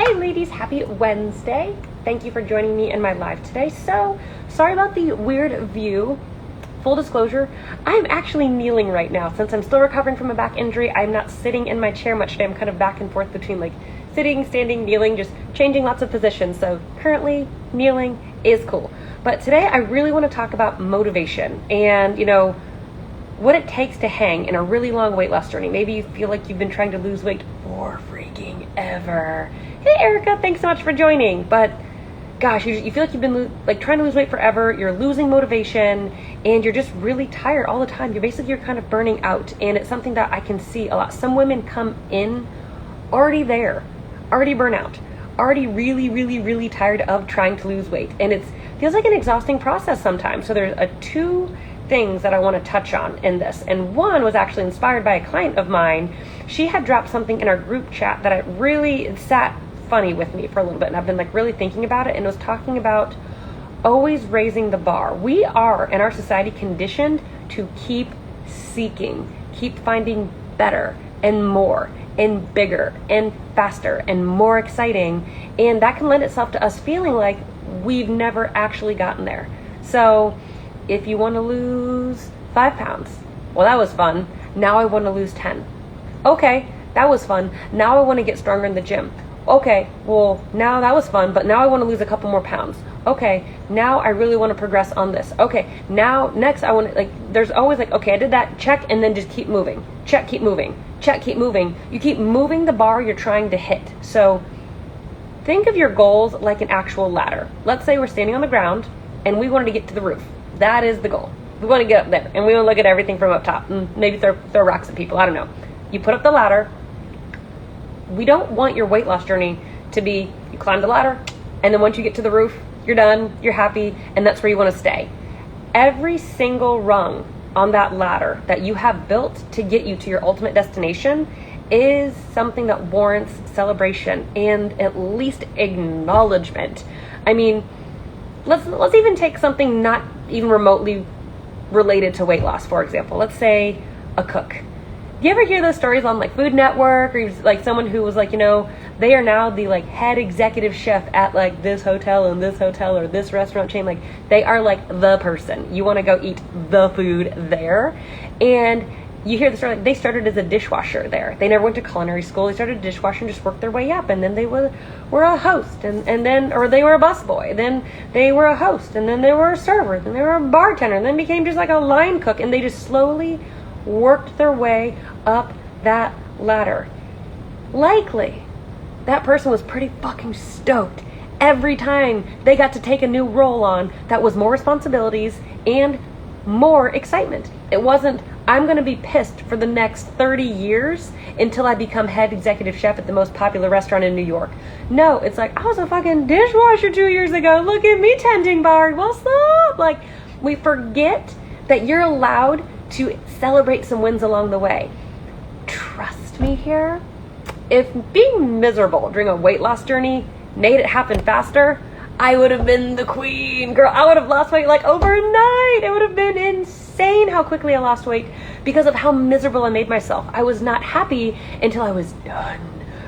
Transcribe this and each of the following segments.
Hi ladies, happy Wednesday. Thank you for joining me in my live today. So, sorry about the weird view. Full disclosure, I'm actually kneeling right now. Since I'm still recovering from a back injury, I'm not sitting in my chair much today. I'm kind of back and forth between like sitting, standing, kneeling, just changing lots of positions. So currently, kneeling is cool. But today I really want to talk about motivation and, what it takes to hang in a really long weight loss journey. Maybe you feel like you've been trying to lose weight for freaking ever. Hey Erica, thanks so much for joining. But gosh, you feel like you've been trying to lose weight forever. You're losing motivation and you're just really tired all the time. You're kind of burning out, and it's something that I can see a lot. Some women come in already there, already burnout, already really, really, really tired of trying to lose weight. And it feels like an exhausting process sometimes. So there's two things that I want to touch on in this. And one was actually inspired by a client of mine. She had dropped something in our group chat that it sat funny with me for a little bit, and I've been really thinking about it, and it was talking about always raising the bar. We are in our society conditioned to keep seeking, keep finding better and more and bigger and faster and more exciting, and that can lend itself to us feeling like we've never actually gotten there. So if you want to lose 5 pounds, well, that was fun. Now I want to lose 10. Okay, that was fun. Now I want to get stronger in the gym. Okay, well, now that was fun, but now I want to lose a couple more pounds. Okay, now I really want to progress on this. Okay, now next I want to, there's always okay, I did that, check, and then just keep moving. Check, keep moving. Check, keep moving. You keep moving the bar you're trying to hit. So think of your goals like an actual ladder. Let's say we're standing on the ground and we wanted to get to the roof. That is the goal. We want to get up there and we want to look at everything from up top and maybe throw rocks at people. I don't know. You put up the ladder. We don't want your weight loss journey to be you climb the ladder and then once you get to the roof, you're done, you're happy, and that's where you want to stay. Every single rung on that ladder that you have built to get you to your ultimate destination is something that warrants celebration and at least acknowledgement. I mean, let's even take something not even remotely related to weight loss, for example. Let's say a cook. Do you ever hear those stories on Food Network, or someone who was they are now the head executive chef at this hotel and this hotel or this restaurant chain. They are the person. You want to go eat the food there. And you hear the story, they started as a dishwasher there. They never went to culinary school. They started a dishwasher and just worked their way up. And then they were a host, and then, or they were a busboy. Then they were a host, and then they were a server. Then they were a bartender, and then became just a line cook. And they just slowly worked their way up that ladder. Likely, that person was pretty fucking stoked every time they got to take a new role on that was more responsibilities and more excitement. It wasn't, I'm going to be pissed for the next 30 years until I become head executive chef at the most popular restaurant in New York. No, it's I was a fucking dishwasher 2 years ago. Look at me tending bar. What's up? We forget that you're allowed to celebrate some wins along the way. Trust me here. If being miserable during a weight loss journey made it happen faster, I would have been the queen, girl. I would have lost weight overnight. It would have been insane how quickly I lost weight because of how miserable I made myself. I was not happy until I was done.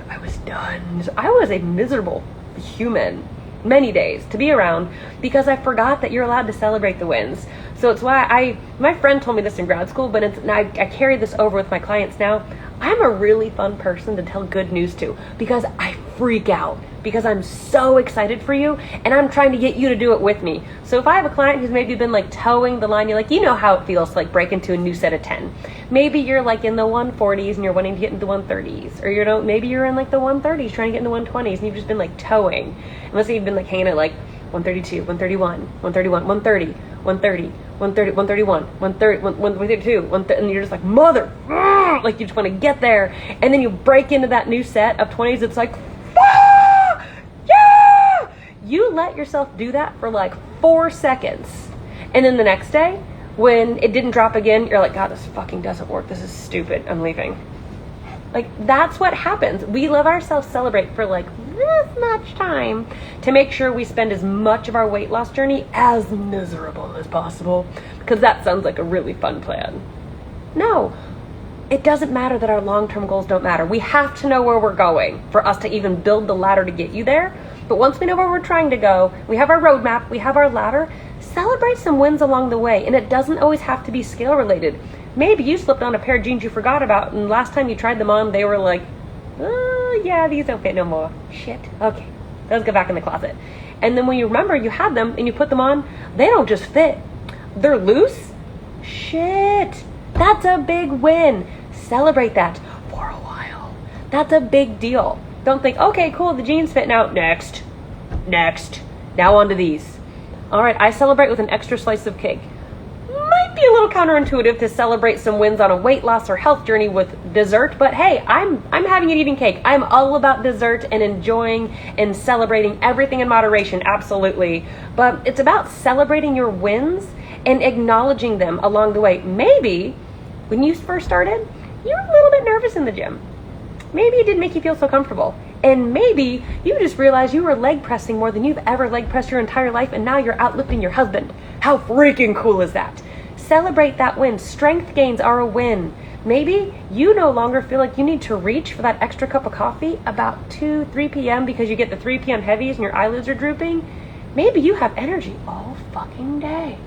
I was done. So I was a miserable human many days to be around because I forgot that you're allowed to celebrate the wins. So it's why my friend told me this in grad school, but I carry this over with my clients now. I'm a really fun person to tell good news to because I freak out because I'm so excited for you and I'm trying to get you to do it with me. So if I have a client who's maybe been towing the line, you're you know how it feels to break into a new set of 10. Maybe you're in the 140s and you're wanting to get into the 130s, or maybe you're in the 130s trying to get into 120s and you've just been towing. Unless you've been hanging at 132, 131, 131, 130, 130, 130, 131, 130, 132, 130, and you're just mother, you just want to get there, and then you break into that new set of 20s. It's yeah! You let yourself do that for 4 seconds, and then the next day, when it didn't drop again, you're God, this fucking doesn't work. This is stupid. I'm leaving. That's what happens. We let ourselves celebrate for this much time to make sure we spend as much of our weight loss journey as miserable as possible, because that sounds like a really fun plan. No, it doesn't matter that our long-term goals don't matter. We have to know where we're going for us to even build the ladder to get you there. But once we know where we're trying to go, we have our roadmap, we have our ladder, celebrate some wins along the way. And it doesn't always have to be scale related. Maybe you slipped on a pair of jeans you forgot about, and last time you tried them on, they were like, oh yeah, these don't fit no more. Shit. Okay, those go back in the closet. And then when you remember you had them and you put them on, they don't just fit. They're loose. Shit. That's a big win. Celebrate that for a while. That's a big deal. Don't think, okay, cool, the jeans fit now. Next. Now on to these. All right, I celebrate with an extra slice of cake. Might be a little counterintuitive to celebrate some wins on a weight loss or health journey with dessert, but hey, I'm having and eating cake. I'm all about dessert and enjoying and celebrating everything in moderation, absolutely. But it's about celebrating your wins and acknowledging them along the way. Maybe when you first started, you were a little bit nervous in the gym. Maybe it didn't make you feel so comfortable. And maybe you just realized you were leg pressing more than you've ever leg pressed your entire life, and now you're out lifting your husband. How freaking cool is that? Celebrate that win. Strength gains are a win. Maybe you no longer feel like you need to reach for that extra cup of coffee about 3 p.m. because you get the 3 p.m. heavies and your eyelids are drooping. Maybe you have energy all fucking day.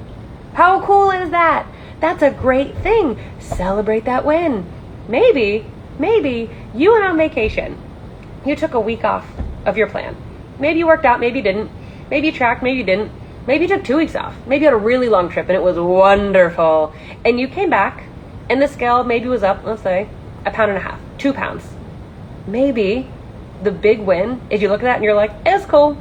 How cool is that? That's a great thing. Celebrate that win. Maybe you went on vacation. You took a week off of your plan. Maybe you worked out, maybe you didn't.Maybe you tracked, maybe you didn't. Maybe you took 2 weeks off. Maybe you had a really long trip and it was wonderful. And you came back and the scale maybe was up, let's say, 1.5 pounds, 2 pounds. Maybe the big win is you look at that and you're like, it's cool.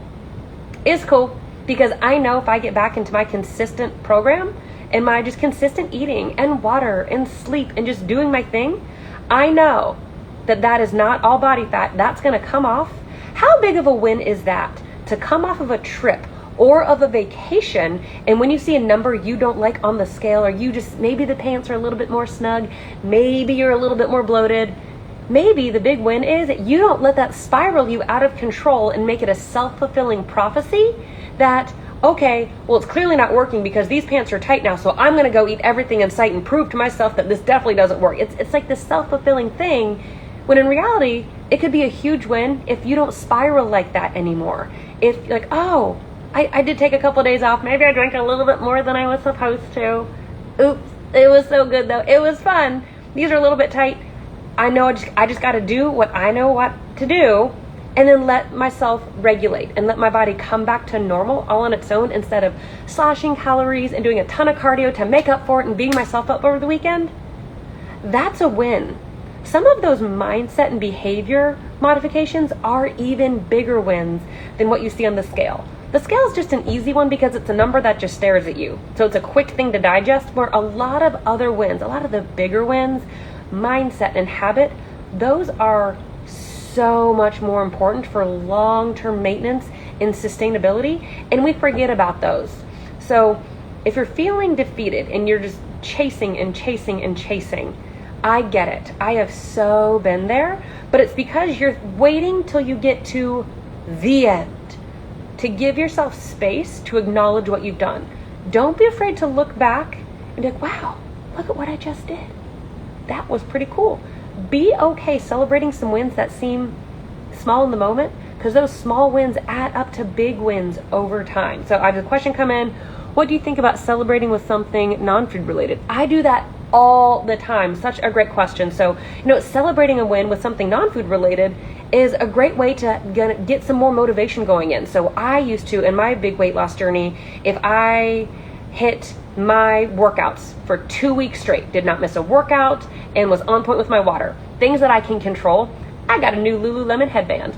It's cool. Because I know if I get back into my consistent program and my just consistent eating and water and sleep and just doing my thing, I know that is not all body fat. That's going to come off. How big of a win is that? To come off of a trip or of a vacation, and when you see a number you don't like on the scale, or you just, maybe the pants are a little bit more snug, maybe you're a little bit more bloated, maybe the big win is that you don't let that spiral you out of control and make it a self-fulfilling prophecy that, okay, well, it's clearly not working because these pants are tight now, so I'm going to go eat everything in sight and prove to myself that this definitely doesn't work. It's like this self-fulfilling thing, when in reality, it could be a huge win if you don't spiral like that anymore. If you're like, oh, I did take a couple of days off. Maybe I drank a little bit more than I was supposed to. Oops, it was so good though. It was fun. These are a little bit tight. I know I just got to do what I know what to do, and then let myself regulate and let my body come back to normal all on its own, instead of slashing calories and doing a ton of cardio to make up for it and beating myself up over the weekend. That's a win. Some of those mindset and behavior modifications are even bigger wins than what you see on the scale. The scale is just an easy one because it's a number that just stares at you. So it's a quick thing to digest, where a lot of other wins, a lot of the bigger wins, mindset and habit, those are so much more important for long-term maintenance and sustainability, and we forget about those. So if you're feeling defeated and you're just chasing and chasing and chasing, I get it. I have so been there, but it's because you're waiting till you get to the end to give yourself space to acknowledge what you've done. Don't be afraid to look back and be like, wow, look at what I just did. That was pretty cool. Be okay celebrating some wins that seem small in the moment, because those small wins add up to big wins over time. So I have a question come in. What do you think about celebrating with something non-food related? I do that all the time. Such a great question. So, celebrating a win with something non-food related is a great way to get some more motivation going in. So I used to, in my big weight loss journey, if I hit my workouts for 2 weeks straight, did not miss a workout, and was on point with my water, things that I can control, I got a new Lululemon headband.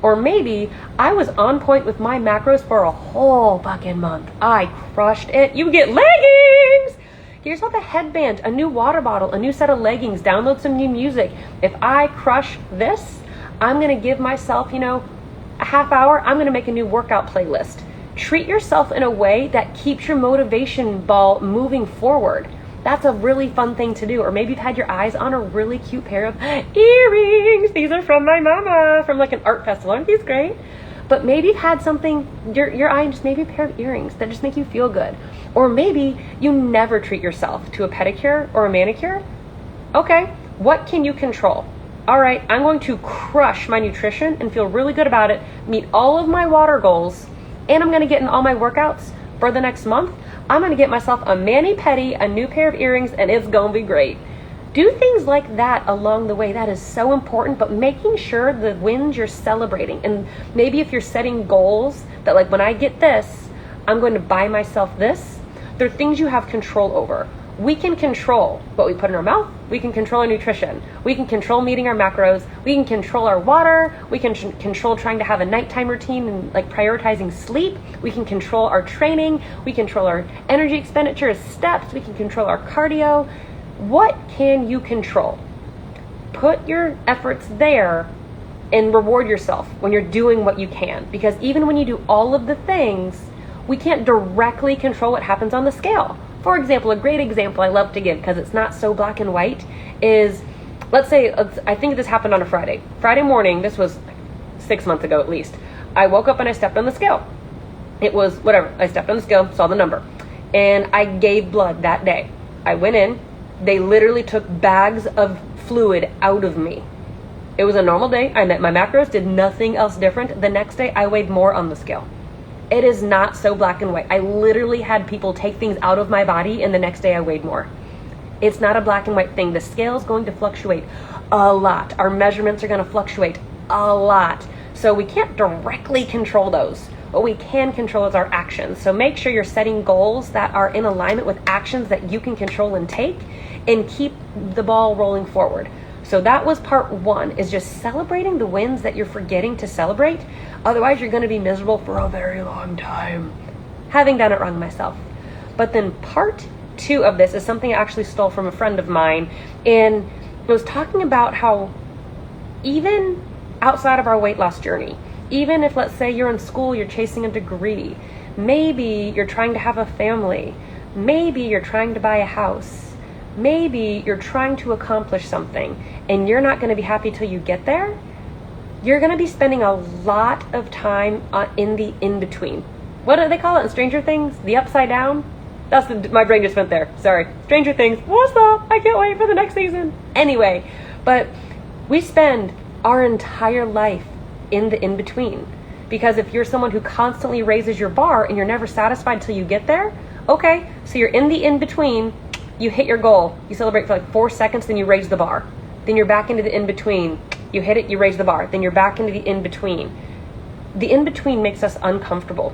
Or maybe I was on point with my macros for a whole fucking month. I crushed it. You get leggings! Get yourself a headband, a new water bottle, a new set of leggings, download some new music. If I crush this, I'm going to give myself, a half hour, I'm going to make a new workout playlist. Treat yourself in a way that keeps your motivation ball moving forward. That's a really fun thing to do. Or maybe you've had your eyes on a really cute pair of earrings. These are from my mama, from like an art festival. Aren't these great? But maybe you've had something, your eye, just maybe a pair of earrings that just make you feel good. Or maybe you never treat yourself to a pedicure or a manicure. Okay, what can you control? All right, I'm going to crush my nutrition and feel really good about it, meet all of my water goals, and I'm going to get in all my workouts for the next month. I'm going to get myself a mani-pedi, a new pair of earrings, and it's going to be great. Do things like that along the way. That is so important, but making sure the wins you're celebrating. And maybe if you're setting goals that, like, when I get this, I'm going to buy myself this. They're things you have control over. We can control what we put in our mouth. We can control our nutrition. We can control meeting our macros. We can control our water. We can control trying to have a nighttime routine and like prioritizing sleep. We can control our training. We control our energy expenditure, steps. We can control our cardio. What can you control? Put your efforts there and reward yourself when you're doing what you can. Because even when you do all of the things, we can't directly control what happens on the scale. For example, a great example I love to give because it's not so black and white is, let's say, I think this happened on a Friday. Friday morning, this was 6 months ago at least, I woke up and I stepped on the scale. It was whatever, I stepped on the scale, saw the number, and I gave blood that day. I went in, they literally took bags of fluid out of me. It was a normal day, I met my macros, did nothing else different. The next day, I weighed more on the scale. It is not so black and white. I literally had people take things out of my body and the next day I weighed more. It's not a black and white thing. The scale is going to fluctuate a lot. Our measurements are going to fluctuate a lot. So we can't directly control those. What we can control is our actions. So make sure you're setting goals that are in alignment with actions that you can control and take and keep the ball rolling forward. So that was part one, is just celebrating the wins that you're forgetting to celebrate. Otherwise, you're going to be miserable for a very long time. Having done it wrong myself. But then part two of this is something I actually stole from a friend of mine. And it was talking about how even outside of our weight loss journey, even if, let's say, you're in school, you're chasing a degree, maybe you're trying to have a family, maybe you're trying to buy a house, maybe you're trying to accomplish something and you're not going to be happy till you get there, you're going to be spending a lot of time in the in-between. What do they call it in Stranger Things? The upside down? My brain just went there. Sorry. Stranger Things. What's up? I can't wait for the next season. Anyway, but we spend our entire life in the in-between. Because if you're someone who constantly raises your bar and you're never satisfied till you get there, okay, so you're in the in-between, you hit your goal, you celebrate for like 4 seconds, then you raise the bar. Then you're back into the in-between. You hit it, you raise the bar. Then you're back into the in-between. The in-between makes us uncomfortable.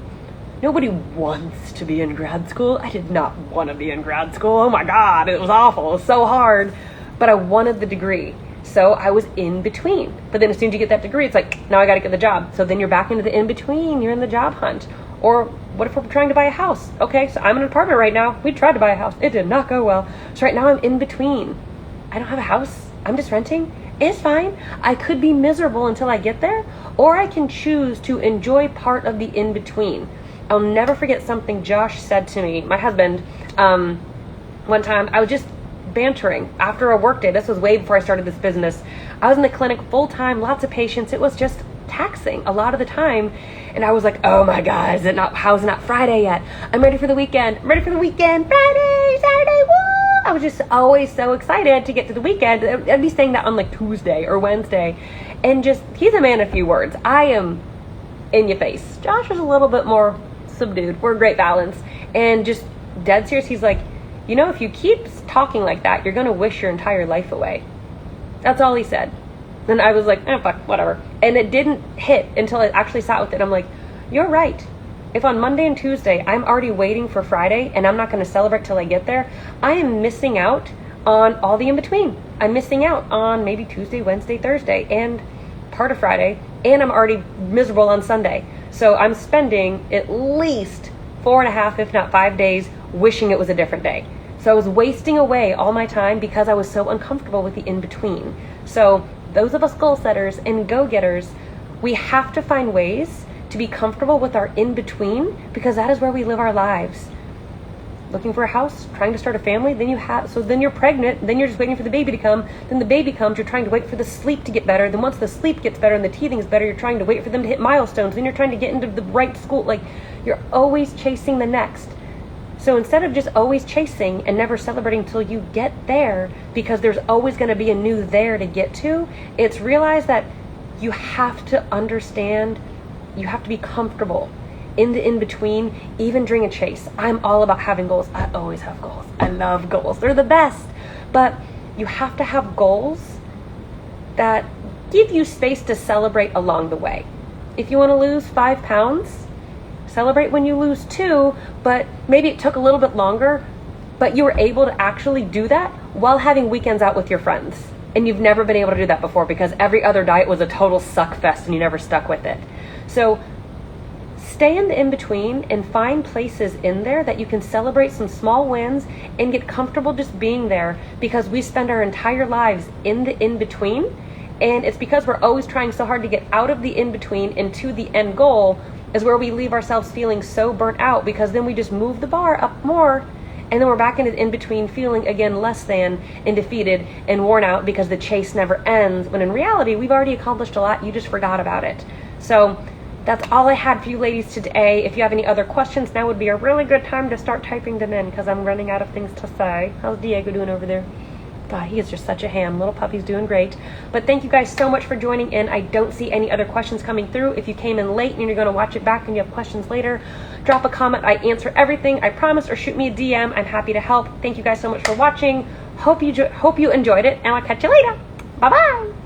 Nobody wants to be in grad school. I did not want to be in grad school. Oh my God, it was awful. It was so hard. But I wanted the degree. So I was in between. But then as soon as you get that degree, it's like, now I got to get the job. So then you're back into the in-between. You're in the job hunt. Or what if we're trying to buy a house? Okay, so I'm in an apartment right now. We tried to buy a house. It did not go well. So right now I'm in between. I don't have a house. I'm just renting. It's fine. I could be miserable until I get there, or I can choose to enjoy part of the in-between. I'll never forget something Josh said to me, my husband, one time. I was just bantering after a work day. This was way before I started this business. I was in the clinic full-time, lots of patients. It was just taxing a lot of the time. And I was like, oh my God, how's it not Friday yet? I'm ready for the weekend. I'm ready for the weekend. Friday, Saturday, woo! I was just always so excited to get to the weekend. I'd be saying that on like Tuesday or Wednesday. And just, he's a man of few words. I am in your face. Josh is a little bit more subdued. We're a great balance. And just dead serious, he's like, you know, if you keep talking like that, you're going to wish your entire life away. That's all he said. And I was like, fuck, whatever. And it didn't hit until I actually sat with it. I'm like, you're right. If on Monday and Tuesday, I'm already waiting for Friday and I'm not going to celebrate till I get there, I am missing out on all the in-between. I'm missing out on maybe Tuesday, Wednesday, Thursday, and part of Friday, and I'm already miserable on Sunday. So I'm spending at least 4.5, if not 5 days, wishing it was a different day. So I was wasting away all my time because I was so uncomfortable with the in-between. So those of us goal setters and go-getters, we have to find ways to be comfortable with our in-between, because that is where we live our lives. Looking for a house, trying to start a family, then you're pregnant, then you're just waiting for the baby to come, then the baby comes, you're trying to wait for the sleep to get better, then once the sleep gets better and the teething is better, you're trying to wait for them to hit milestones, then you're trying to get into the right school. Like, you're always chasing the next. So instead of just always chasing and never celebrating till you get there, because there's always going to be a new there to get to, it's realize that you have to understand, you have to be comfortable in the in-between, even during a chase. I'm all about having goals. I always have goals. I love goals. They're the best. But you have to have goals that give you space to celebrate along the way. If you want to lose 5 pounds, celebrate when you lose 2, but maybe it took a little bit longer, but you were able to actually do that while having weekends out with your friends. And you've never been able to do that before because every other diet was a total suck fest and you never stuck with it. So stay in the in-between and find places in there that you can celebrate some small wins and get comfortable just being there, because we spend our entire lives in the in-between, and it's because we're always trying so hard to get out of the in-between and to the end goal is where we leave ourselves feeling so burnt out, because then we just move the bar up more and then we're back into the in-between feeling again less than and defeated and worn out because the chase never ends, when in reality we've already accomplished a lot, you just forgot about it. So that's all I had for you ladies today. If you have any other questions, now would be a really good time to start typing them in because I'm running out of things to say. How's Diego doing over there? God, he is just such a ham. Little puppy's doing great. But thank you guys so much for joining in. I don't see any other questions coming through. If you came in late and you're going to watch it back and you have questions later, drop a comment. I answer everything, I promise, or shoot me a DM. I'm happy to help. Thank you guys so much for watching. Hope you enjoyed it, and I'll catch you later. Bye-bye.